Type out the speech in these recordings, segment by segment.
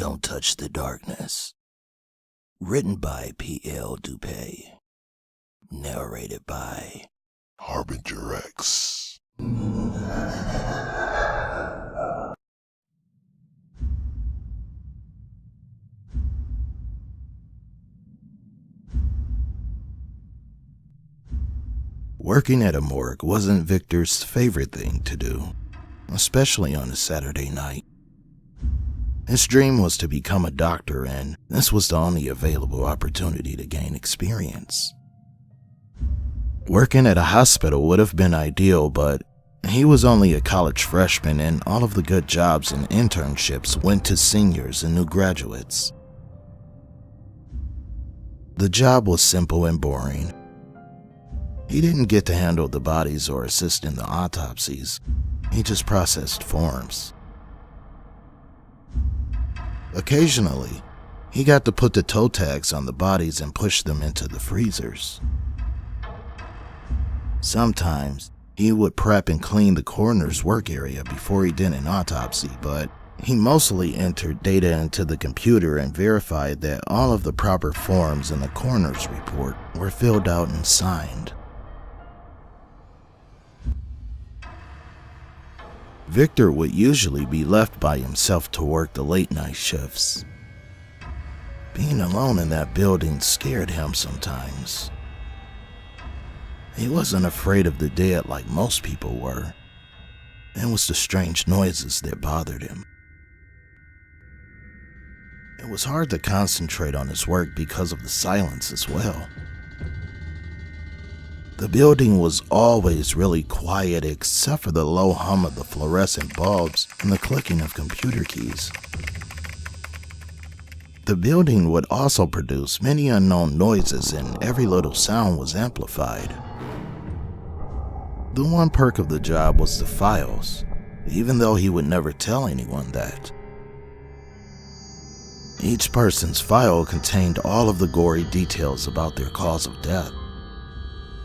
Don't Touch the Darkness. Written by PL Dupee. Narrated by Harbinger X. Working at a morgue wasn't Victor's favorite thing to do, especially on a Saturday night. His dream was to become a doctor, and this was the only available opportunity to gain experience. Working at a hospital would have been ideal, but he was only a college freshman, and all of the good jobs and internships went to seniors and new graduates. The job was simple and boring. He didn't get to handle the bodies or assist in the autopsies. He just processed forms. Occasionally, he got to put the toe tags on the bodies and push them into the freezers. Sometimes, he would prep and clean the coroner's work area before he did an autopsy, but he mostly entered data into the computer and verified that all of the proper forms in the coroner's report were filled out and signed. Victor would usually be left by himself to work the late-night shifts. Being alone in that building scared him sometimes. He wasn't afraid of the dead like most people were. It was the strange noises that bothered him. It was hard to concentrate on his work because of the silence as well. The building was always really quiet except for the low hum of the fluorescent bulbs and the clicking of computer keys. The building would also produce many unknown noises, and every little sound was amplified. The one perk of the job was the files, even though he would never tell anyone that. Each person's file contained all of the gory details about their cause of death.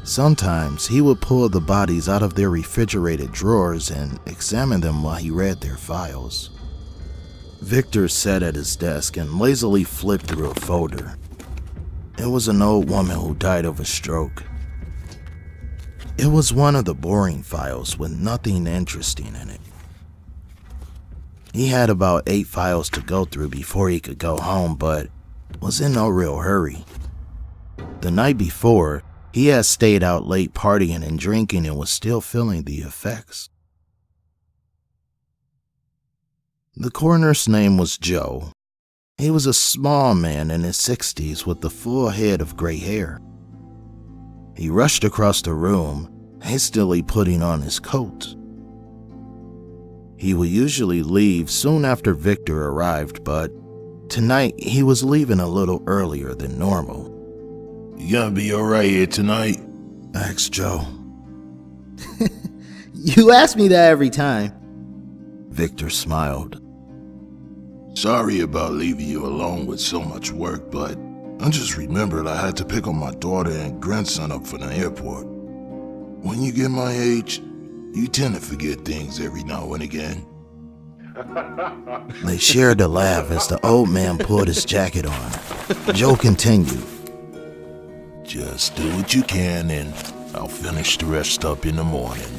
Sometimes he would pull the bodies out of their refrigerated drawers and examine them while he read their files. Victor sat at his desk and lazily flipped through a folder. It was an old woman who died of a stroke. It was one of the boring files with nothing interesting in it. He had about 8 files to go through before he could go home, but was in no real hurry. The night before, he had stayed out late partying and drinking and was still feeling the effects. The coroner's name was Joe. He was a small man in his 60s with a full head of gray hair. He rushed across the room, hastily putting on his coat. He would usually leave soon after Victor arrived, but tonight he was leaving a little earlier than normal. You gonna be alright here tonight? Asked Joe. You ask me that every time. Victor smiled. Sorry about leaving you alone with so much work, but I just remembered I had to pick up my daughter and grandson up from the airport. When you get my age, you tend to forget things every now and again. They shared a laugh as the old man pulled his jacket on. Joe continued. Just do what you can and I'll finish the rest up in the morning.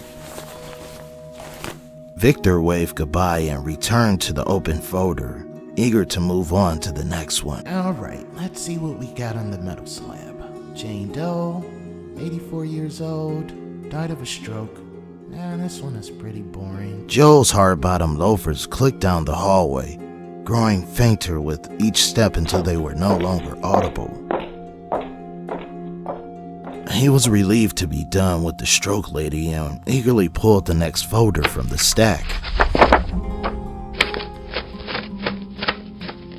Victor waved goodbye and returned to the open folder, eager to move on to the next one. All right, let's see what we got on the metal slab. Jane Doe, 84 years old, died of a stroke. This one is pretty boring. Joe's hard-bottom loafers clicked down the hallway, growing fainter with each step until they were no longer audible. He was relieved to be done with the stroke lady and eagerly pulled the next folder from the stack.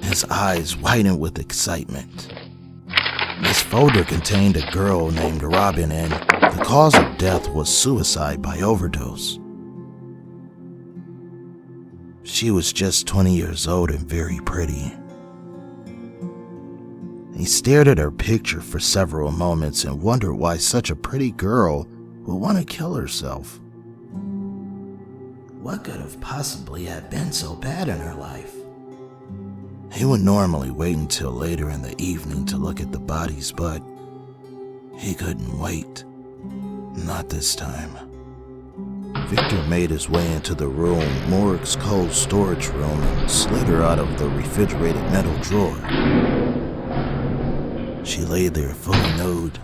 His eyes widened with excitement. This folder contained a girl named Robin, and the cause of death was suicide by overdose. She was just 20 years old and very pretty. He stared at her picture for several moments and wondered why such a pretty girl would want to kill herself. What could have possibly have been so bad in her life? He would normally wait until later in the evening to look at the bodies, but he couldn't wait. Not this time. Victor made his way into the room, morgue's cold storage room, and slid her out of the refrigerated metal drawer. She lay there fully nude,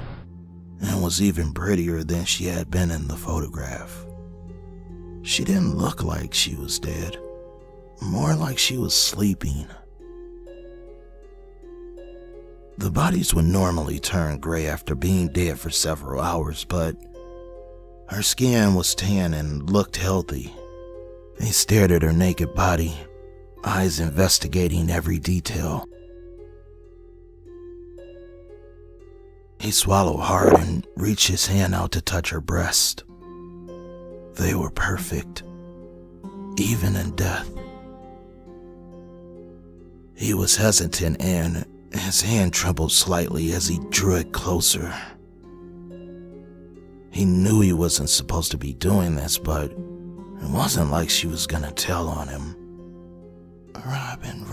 and was even prettier than she had been in the photograph. She didn't look like she was dead, more like she was sleeping. The bodies would normally turn gray after being dead for several hours, but her skin was tan and looked healthy. He stared at her naked body, eyes investigating every detail. He swallowed hard and reached his hand out to touch her breast. They were perfect, even in death. He was hesitant and his hand trembled slightly as he drew it closer. He knew he wasn't supposed to be doing this, but it wasn't like she was gonna tell on him. Robin,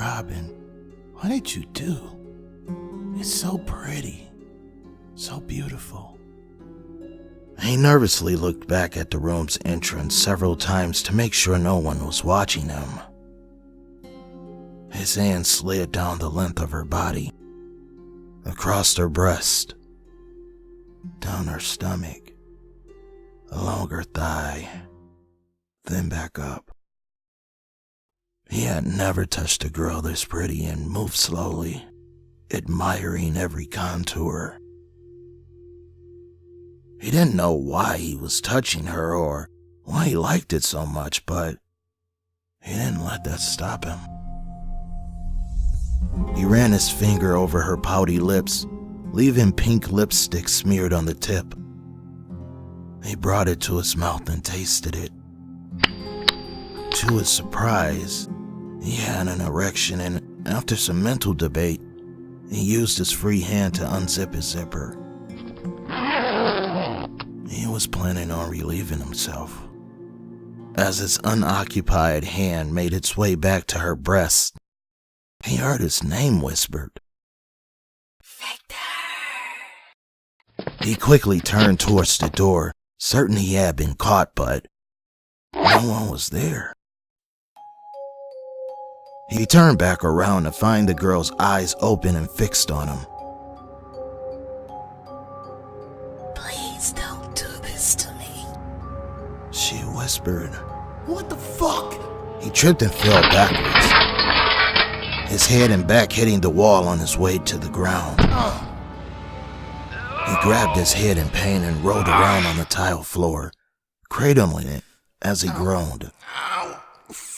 what did you do? It's so pretty, so beautiful. He nervously looked back at the room's entrance several times to make sure no one was watching him. His hand slid down the length of her body, across her breast, down her stomach, along her thigh, then back up. He had never touched a girl this pretty and moved slowly, admiring every contour. He didn't know why he was touching her or why he liked it so much, but he didn't let that stop him. He ran his finger over her pouty lips, leaving pink lipstick smeared on the tip. He brought it to his mouth and tasted it. To his surprise, he had an erection, and after some mental debate, he used his free hand to unzip his zipper. He was planning on relieving himself. As his unoccupied hand made its way back to her breast, he heard his name whispered. Victor! He quickly turned towards the door, certain he had been caught, but no one was there. He turned back around to find the girl's eyes open and fixed on him. Please don't do this to me. She whispered. What the fuck? He tripped and fell backwards, his head and back hitting the wall on his way to the ground. He grabbed his head in pain and rolled around on the tile floor, cradling it as he groaned.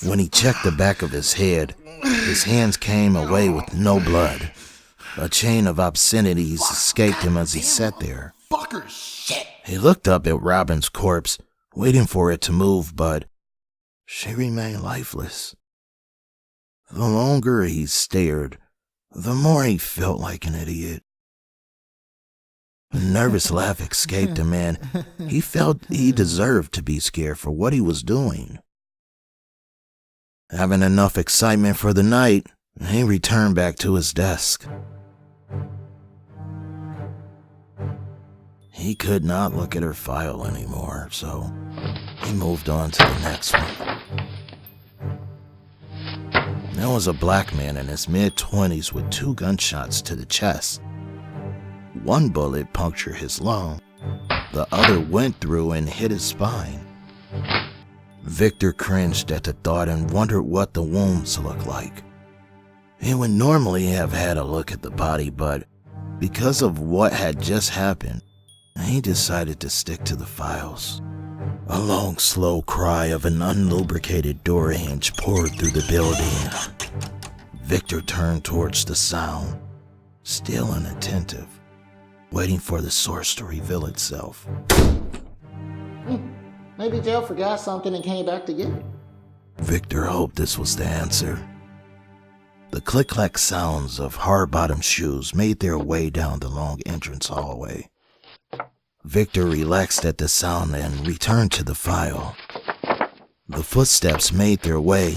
When he checked the back of his head, his hands came away with no blood. A chain of obscenities escaped him as he sat there. Fucker shit. He looked up at Robin's corpse, waiting for it to move, but she remained lifeless. The longer he stared, the more he felt like an idiot. A nervous laugh escaped him, and he felt he deserved to be scared for what he was doing. Having enough excitement for the night, he returned back to his desk. He could not look at her file anymore, so he moved on to the next one. There was a black man in his mid-20s with 2 gunshots to the chest. One bullet punctured his lung, the other went through and hit his spine. Victor cringed at the thought and wondered what the wounds looked like. He would normally have had a look at the body, but because of what had just happened, he decided to stick to the files. A long, slow cry of an unlubricated door hinge poured through the building. Victor turned towards the sound, still inattentive, waiting for the source to reveal itself. Maybe Joe forgot something and came back to get it. Victor hoped this was the answer. The click-clack sounds of hard-bottom shoes made their way down the long entrance hallway. Victor relaxed at the sound and returned to the file. The footsteps made their way,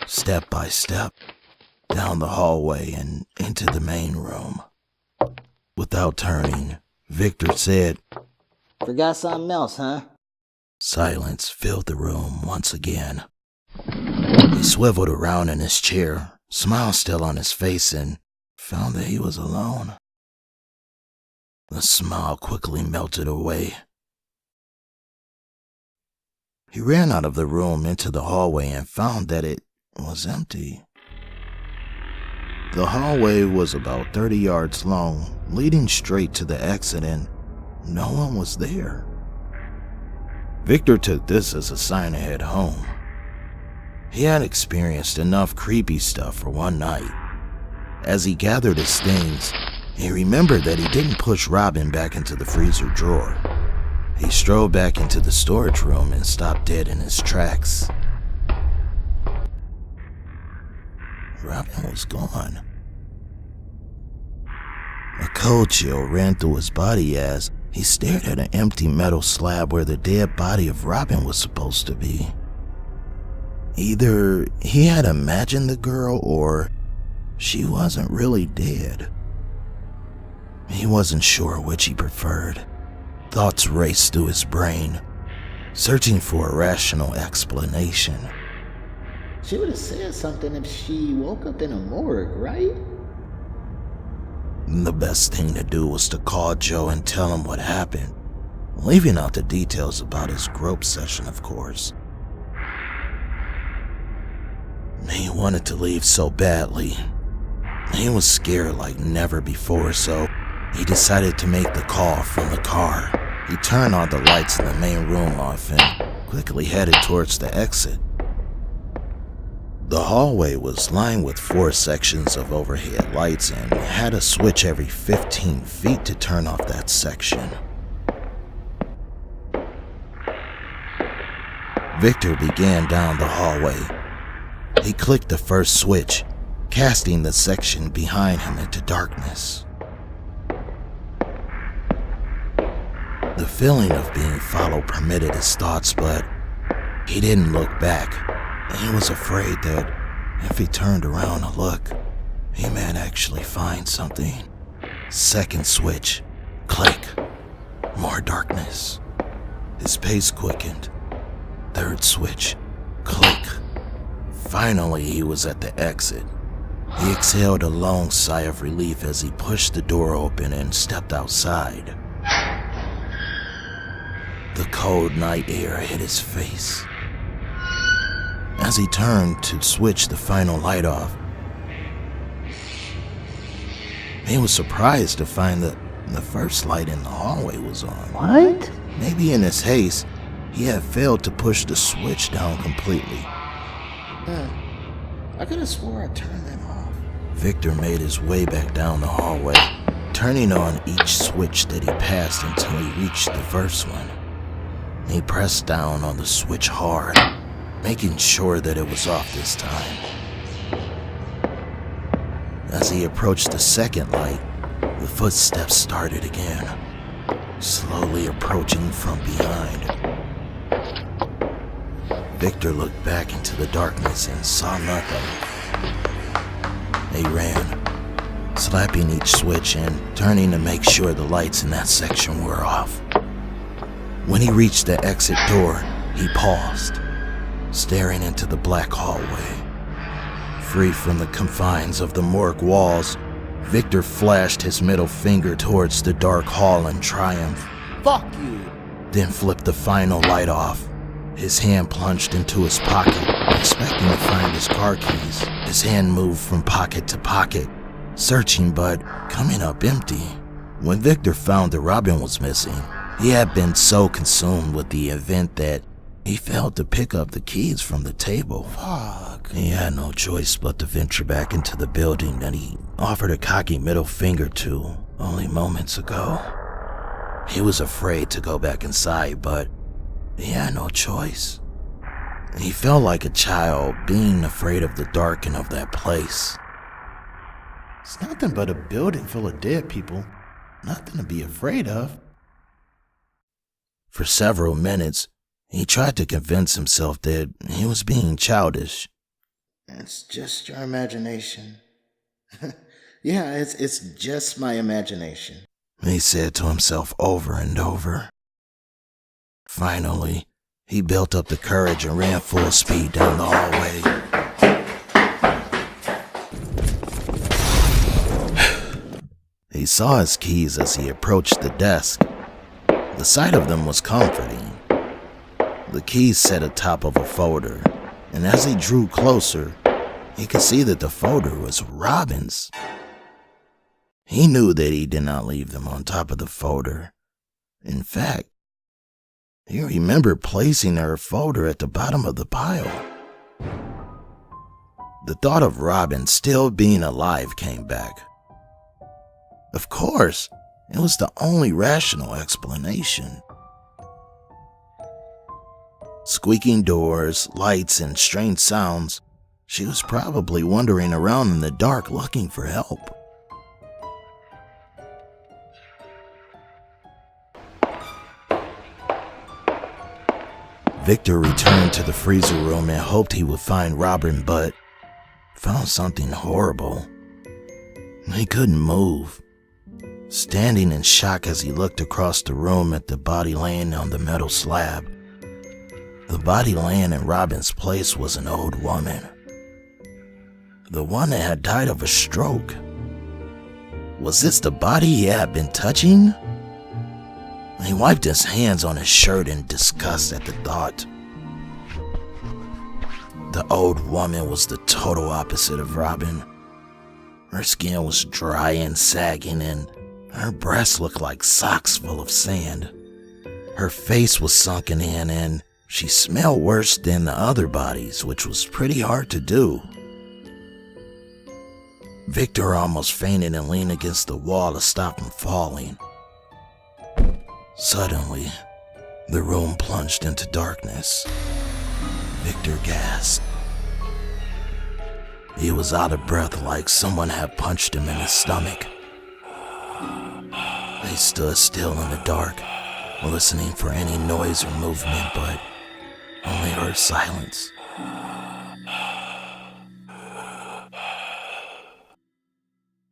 step by step, down the hallway and into the main room. Without turning, Victor said, Forgot something else, huh? Silence filled the room once again. He swiveled around in his chair, smile still on his face, and found that he was alone. The smile quickly melted away. He ran out of the room into the hallway and found that it was empty. The hallway was about 30 yards long, leading straight to the exit, and no one was there. Victor took this as a sign to head home. He had experienced enough creepy stuff for one night. As he gathered his things, he remembered that he didn't push Robin back into the freezer drawer. He strode back into the storage room and stopped dead in his tracks. Robin was gone. A cold chill ran through his body as he stared at an empty metal slab where the dead body of Robin was supposed to be. Either he had imagined the girl or she wasn't really dead. He wasn't sure which he preferred. Thoughts raced through his brain, searching for a rational explanation. She would have said something if she woke up in a morgue, right? The best thing to do was to call Joe and tell him what happened, leaving out the details about his grope session, of course. He wanted to leave so badly. He was scared like never before, so he decided to make the call from the car. He turned all the lights in the main room off and quickly headed towards the exit. The hallway was lined with 4 sections of overhead lights and had a switch every 15 feet to turn off that section. Victor began down the hallway. He clicked the first switch, casting the section behind him into darkness. The feeling of being followed permitted his thoughts, but he didn't look back. He was afraid that if he turned around to look, he might actually find something. Second switch, click, more darkness. His pace quickened. Third switch, click. Finally, he was at the exit. He exhaled a long sigh of relief as he pushed the door open and stepped outside. The cold night air hit his face. As he turned to switch the final light off, he was surprised to find that the first light in the hallway was on. What? Maybe in his haste, he had failed to push the switch down completely. I could have swore I turned that off. Victor made his way back down the hallway, turning on each switch that he passed until he reached the first one. He pressed down on the switch hard, making sure that it was off this time. As he approached the second light, the footsteps started again, slowly approaching from behind. Victor looked back into the darkness and saw nothing. He ran, slapping each switch and turning to make sure the lights in that section were off. When he reached the exit door, he paused, staring into the black hallway. Free from the confines of the morgue walls, Victor flashed his middle finger towards the dark hall in triumph. Fuck you! Then flipped the final light off. His hand plunged into his pocket, expecting to find his car keys. His hand moved from pocket to pocket, searching but coming up empty. When Victor found that Robin was missing, he had been so consumed with the event that he failed to pick up the keys from the table. Fuck. He had no choice but to venture back into the building that he offered a cocky middle finger to only moments ago. He was afraid to go back inside, but he had no choice. He felt like a child being afraid of the dark and of that place. It's nothing but a building full of dead people. Nothing to be afraid of. For several minutes, he tried to convince himself that he was being childish. It's just your imagination. Yeah, it's just my imagination. He said to himself over and over. Finally, he built up the courage and ran full speed down the hallway. He saw his keys as he approached the desk. The sight of them was comforting. The keys sat atop of a folder, and as he drew closer, he could see that the folder was Robin's. He knew that he did not leave them on top of the folder. In fact, he remembered placing her folder at the bottom of the pile. The thought of Robin still being alive came back. Of course, it was the only rational explanation. Squeaking doors, lights, and strange sounds, she was probably wandering around in the dark looking for help. Victor returned to the freezer room and hoped he would find Robin, but found something horrible. He couldn't move. Standing in shock as he looked across the room at the body laying on the metal slab. The body laying in Robin's place was an old woman. The one that had died of a stroke. Was this the body he had been touching? He wiped his hands on his shirt in disgust at the thought. The old woman was the total opposite of Robin. Her skin was dry and sagging, and her breasts looked like socks full of sand. Her face was sunken in, and she smelled worse than the other bodies, which was pretty hard to do. Victor almost fainted and leaned against the wall to stop him falling. Suddenly, the room plunged into darkness. Victor gasped. He was out of breath like someone had punched him in his stomach. They stood still in the dark, listening for any noise or movement, but only heard silence.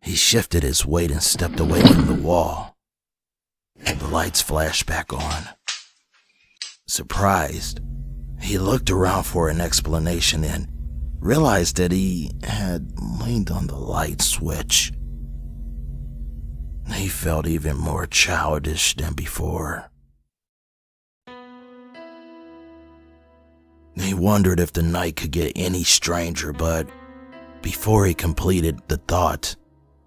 He shifted his weight and stepped away from the wall. The lights flashed back on. Surprised, he looked around for an explanation and realized that he had leaned on the light switch. He felt even more childish than before. He wondered if the night could get any stranger, but before he completed the thought,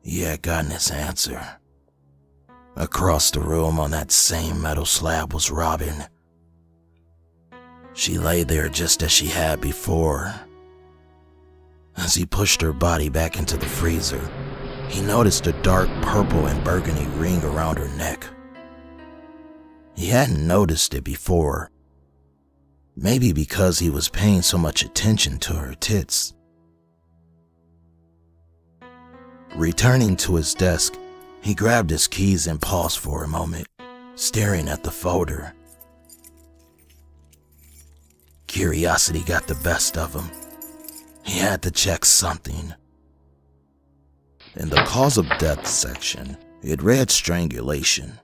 he had gotten his answer. Across the room on that same metal slab was Robin. She lay there just as she had before. As he pushed her body back into the freezer, he noticed a dark purple and burgundy ring around her neck. He hadn't noticed it before, maybe because he was paying so much attention to her tits. Returning to his desk, he grabbed his keys and paused for a moment, staring at the folder. Curiosity got the best of him. He had to check something. In the cause of death section, it read strangulation.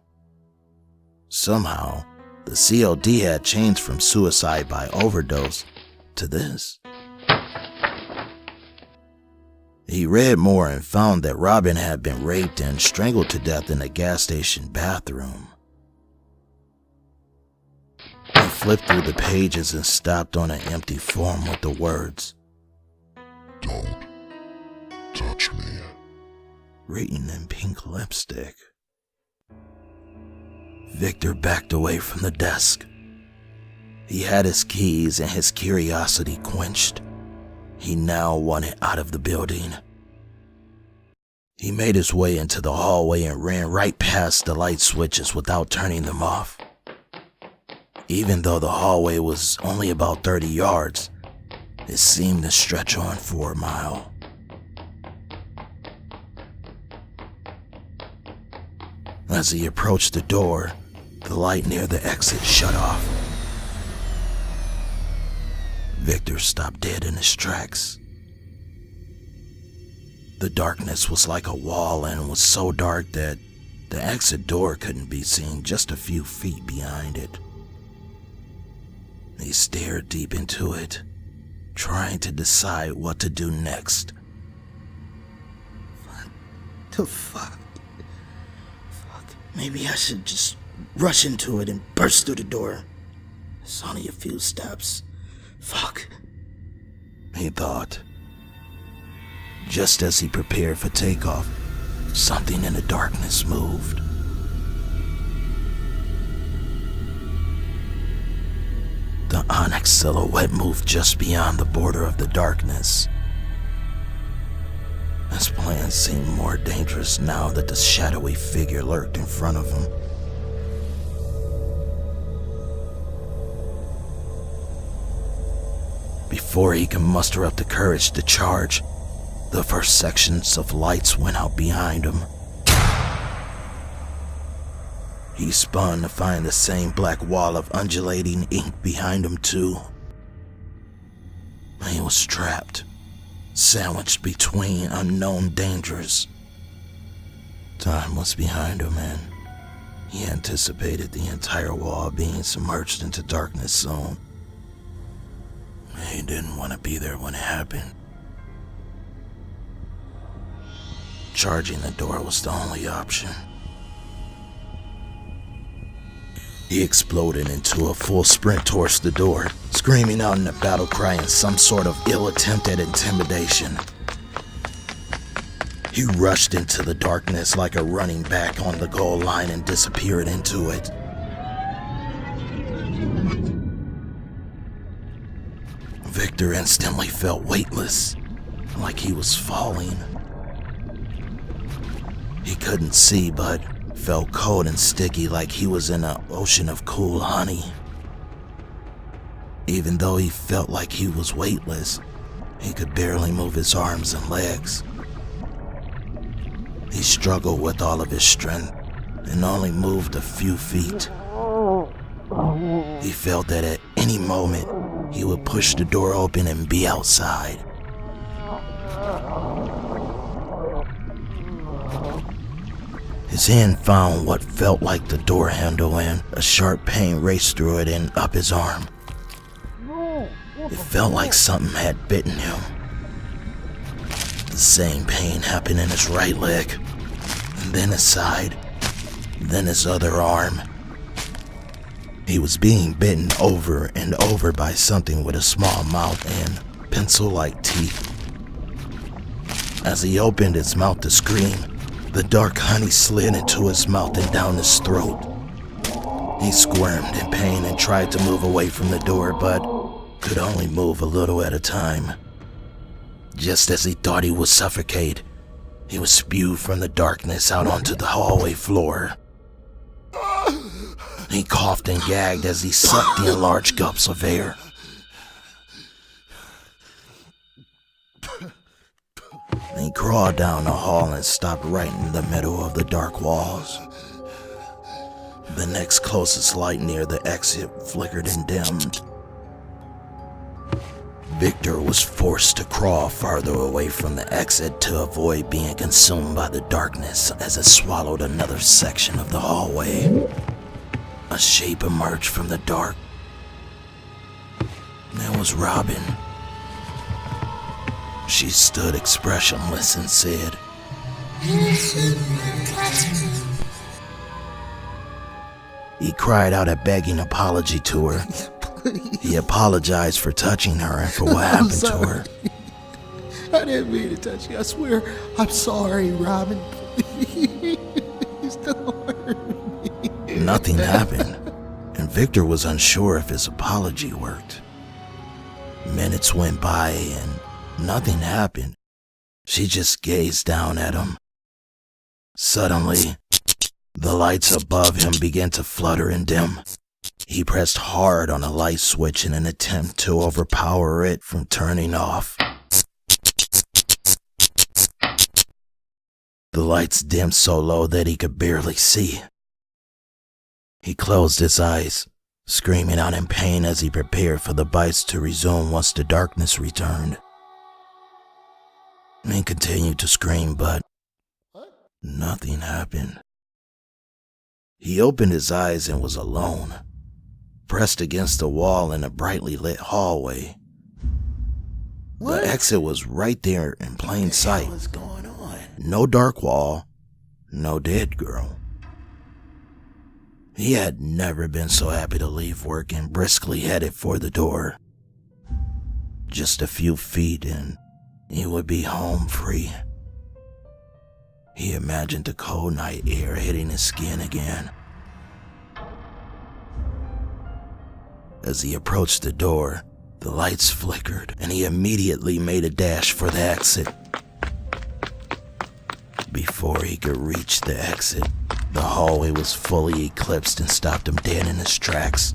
Somehow, the COD had changed from suicide by overdose to this. He read more and found that Robin had been raped and strangled to death in a gas station bathroom. He flipped through the pages and stopped on an empty form with the words, "Don't touch me," written in pink lipstick. Victor backed away from the desk. He had his keys and his curiosity quenched. He now wanted out of the building. He made his way into the hallway and ran right past the light switches without turning them off. Even though the hallway was only about 30 yards, it seemed to stretch on for a mile. As he approached the door, the light near the exit shut off. Victor stopped dead in his tracks. The darkness was like a wall and was so dark that the exit door couldn't be seen just a few feet behind it. He stared deep into it, trying to decide what to do next. What the fuck? Maybe I should just rush into it and burst through the door. It's only a few steps. Fuck. He thought. Just as he prepared for takeoff, something in the darkness moved. The onyx silhouette moved just beyond the border of the darkness. His plan seemed more dangerous now that the shadowy figure lurked in front of him. Before he could muster up the courage to charge, the first sections of lights went out behind him. He spun to find the same black wall of undulating ink behind him too. He was trapped, sandwiched between unknown dangers. Time was behind him and he anticipated the entire wall being submerged into darkness soon. He didn't want to be there when it happened. Charging the door was the only option. He exploded into a full sprint towards the door, screaming out in a battle cry in some sort of ill attempt at intimidation. He rushed into the darkness like a running back on the goal line and disappeared into it. Victor instantly felt weightless, like he was falling. He couldn't see, but felt cold and sticky like he was in an ocean of cool honey. Even though he felt like he was weightless, he could barely move his arms and legs. He struggled with all of his strength and only moved a few feet. He felt that at any moment, he would push the door open and be outside. His hand found what felt like the door handle and a sharp pain raced through it and up his arm. It felt like something had bitten him. The same pain happened in his right leg, and then his side, then his other arm. He was being bitten over and over by something with a small mouth and pencil-like teeth. As he opened his mouth to scream, the dark honey slid into his mouth and down his throat. He squirmed in pain and tried to move away from the door, but could only move a little at a time. Just as he thought he would suffocate, he was spewed from the darkness out onto the hallway floor. He coughed and gagged as he sucked in large gulps of air. He crawled down the hall and stopped right in the middle of the dark walls. The next closest light near the exit flickered and dimmed. Victor was forced to crawl farther away from the exit to avoid being consumed by the darkness as it swallowed another section of the hallway. A shape emerged from the dark. It was Robin. She stood expressionless and said, "You shouldn't touch me." He cried out a begging apology to her. He apologized for touching her and for what happened to her. I didn't mean to touch you. I swear, I'm sorry, Robin. Please don't hurt me. Nothing happened, and Victor was unsure if his apology worked. Minutes went by and nothing happened. She just gazed down at him. Suddenly, the lights above him began to flutter and dim. He pressed hard on a light switch in an attempt to overpower it from turning off. The lights dimmed so low that he could barely see. He closed his eyes, screaming out in pain as he prepared for the bites to resume once the darkness returned. and continued to scream, but nothing happened. He opened his eyes and was alone, pressed against the wall in a brightly lit hallway. The exit was right there in plain sight. What's going on? No dark wall, no dead girl. He had never been so happy to leave work and briskly headed for the door. Just a few feet and he would be home free. He imagined the cold night air hitting his skin again. As he approached the door, the lights flickered and he immediately made a dash for the exit. Before he could reach the exit, the hallway was fully eclipsed and stopped him dead in his tracks.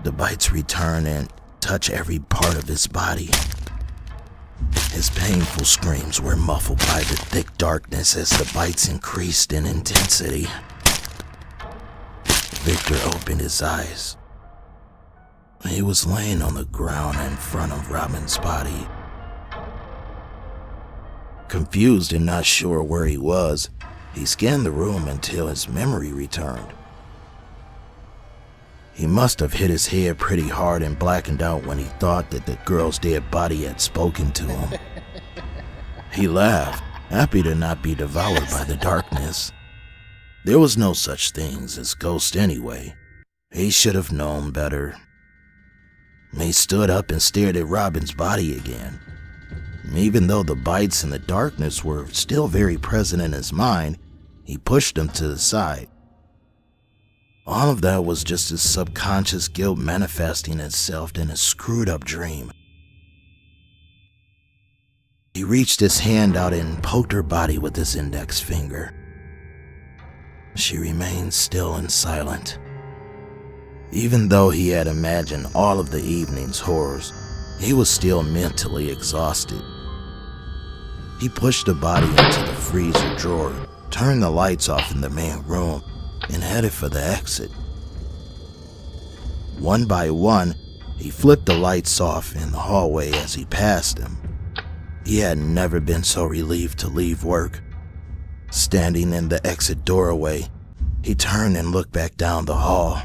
The bites returned and touched every part of his body. His painful screams were muffled by the thick darkness as the bites increased in intensity. Victor opened his eyes. He was laying on the ground in front of Robin's body. Confused and not sure where he was, he scanned the room until his memory returned. He must have hit his head pretty hard and blackened out when he thought that the girl's dead body had spoken to him. He laughed, happy to not be devoured by the darkness. There was no such things as ghosts anyway. He should have known better. He stood up and stared at Robin's body again. Even though the bites and the darkness were still very present in his mind, he pushed them to the side. All of that was just his subconscious guilt manifesting itself in a screwed up dream. He reached his hand out and poked her body with his index finger. She remained still and silent. Even though he had imagined all of the evening's horrors, he was still mentally exhausted. He pushed the body into the freezer drawer, turned the lights off in the main room, and headed for the exit. One by one, he flipped the lights off in the hallway as he passed them. He had never been so relieved to leave work. Standing in the exit doorway, he turned and looked back down the hall.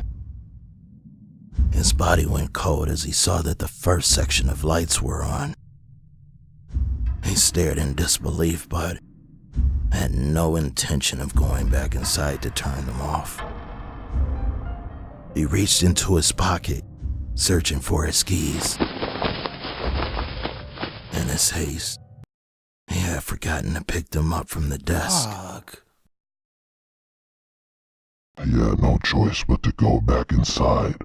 His body went cold as he saw that the first section of lights were on. He stared in disbelief, but had no intention of going back inside to turn them off. He reached into his pocket, searching for his keys. In his haste, he had forgotten to pick them up from the desk. He had no choice but to go back inside.